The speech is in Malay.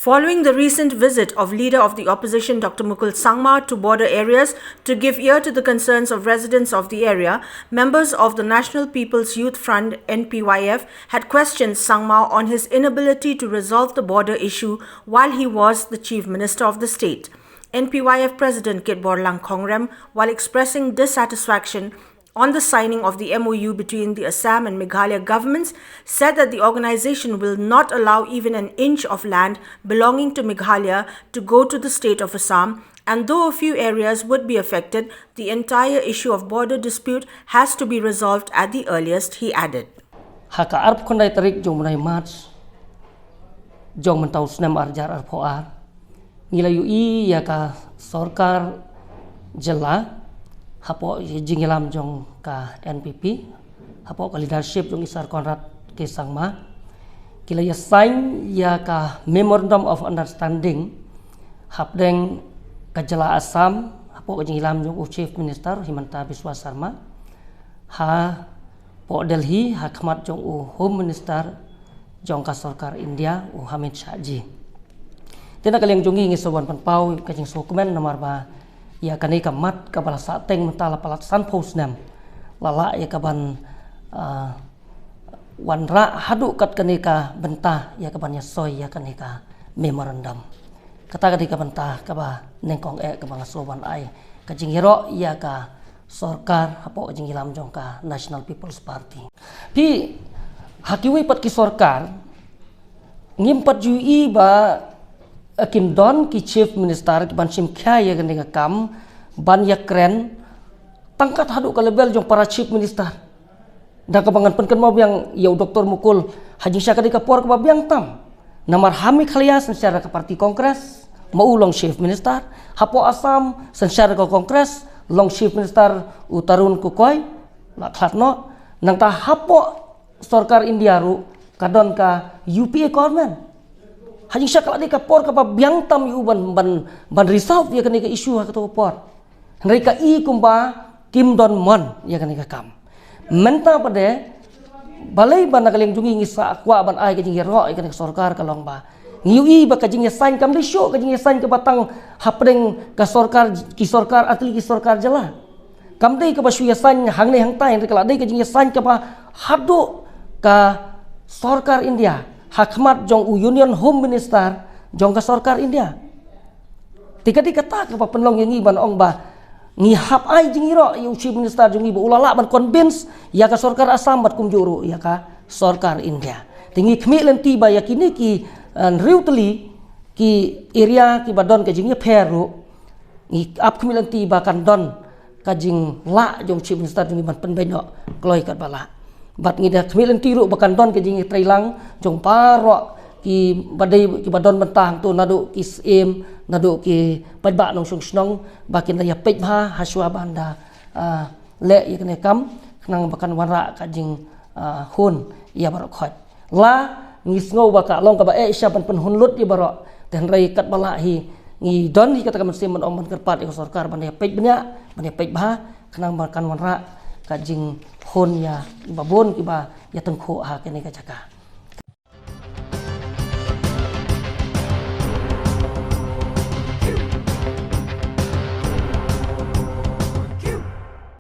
Following the recent visit of Leader of the Opposition Dr. Mukul Sangma to border areas to give ear to the concerns of residents of the area, members of the National People's Youth Front (NPYF) had questioned Sangma on his inability to resolve the border issue while he was the Chief Minister of the state. NPYF President Kit Borlang Kongrem, while expressing dissatisfaction on the signing of the MOU between the Assam and Meghalaya governments, said that the organization will not allow even an inch of land belonging to Meghalaya to go to the state of Assam, and though a few areas would be affected, the entire issue of border dispute has to be resolved at the earliest, he added. Haka arp kondai tarik jong menai March jong mentau senam arjar arpoar nilai UI ya ka sorkar jela hapo jingilam jong ka NPP hapo ka leadership jong Isar Conrad ke Sangma kila ya sign ya ka memorandum of understanding hapdeng ka jela Assam hapo ka jingilam jong Chief Minister Himanta Biswa Sarma ha po Delhi hakmat jong Home Minister jong ka sorkar India Hamid Shahji tena kaliang jongi ngisawan panpau ka jing dokumen nomor ba ya kani kamat kabala sateng mentala palat san posnam lala ya kaban wanra hadu kat kani ka bentah ya kaban ya soy ya kani ka memorandum kata kani ka bentah kaba nengkong kabang soban ai ka jinghiro ya ka sorkar hapo jing hilam jong ka National People's Party pi hakiwi pat ki sorkar ngimpat jui ba Kim Don ki Chief Minister ki ban sim khaya kan dengan kam ban ya kren tangkat hadu ka level jong para Chief Minister dah kabangan penken mau yang ya Dr. Mukul haji syaka di kapor ka biang tam namar hami khalias secara ke parti kongres mau long Chief Minister hapo Assam secara ke kongres long Chief Minister utarun kukoi lakhatno nang ta hapo sorkar India ru kadon ka UPA government hanya syakal ada kapor kapa biang tam yu ban resolve ya kanika isu ha kato por mereka I kumba Kim Don Mon ya kanika kam menta pada balai ban nakaling jungi ngisa akwa ban ai ka jingi ro ya kanika sorkar kalong ba ngiu I ba ka jingi sign kam di show ka jingi sign ka batang hapdeng ka sorkar ki sorkar atli ki sorkar jala kam dei ka ba shu ya sign hang ne hang tai kala dei ka jingi sign ka ba hadu ka sorkar India hakmat jong Union Home Minister jong ka sorkar India tika ta ka penlong yang iban ong ba ngihap ai jingiro yu Chief Minister jong ibu ulala ban convince ya ka sorkar Assam bat kumjuru ya ka sorkar India tingi khmi lenti ba yakini ki riutli ki area ki badon ka jingi peru ngi ap khmi lenti ba kan don ka jing la jong Chief Minister jong iban penbenyo kloi kat bala bat ngida khmilen tiru bakan don ke jingi trailang jong paro ki badai ki badon mentang tu nadu ki sem nadu ki pajba nong sung snong bakin ya pej ha haswa banda le ya kene kam nang bakan wara ka jing hun ya barok khot la ngis ngau baka long ka ba sya pan hunlut ya barok dan rai kat bala hi ngi don hi kata kam sem on man kerpat ya sorkar ban ya pej bnya ban ya pej ba kanang bakan wara ka jing hun ya babon ki ba ya tengkho ha kene ka jaka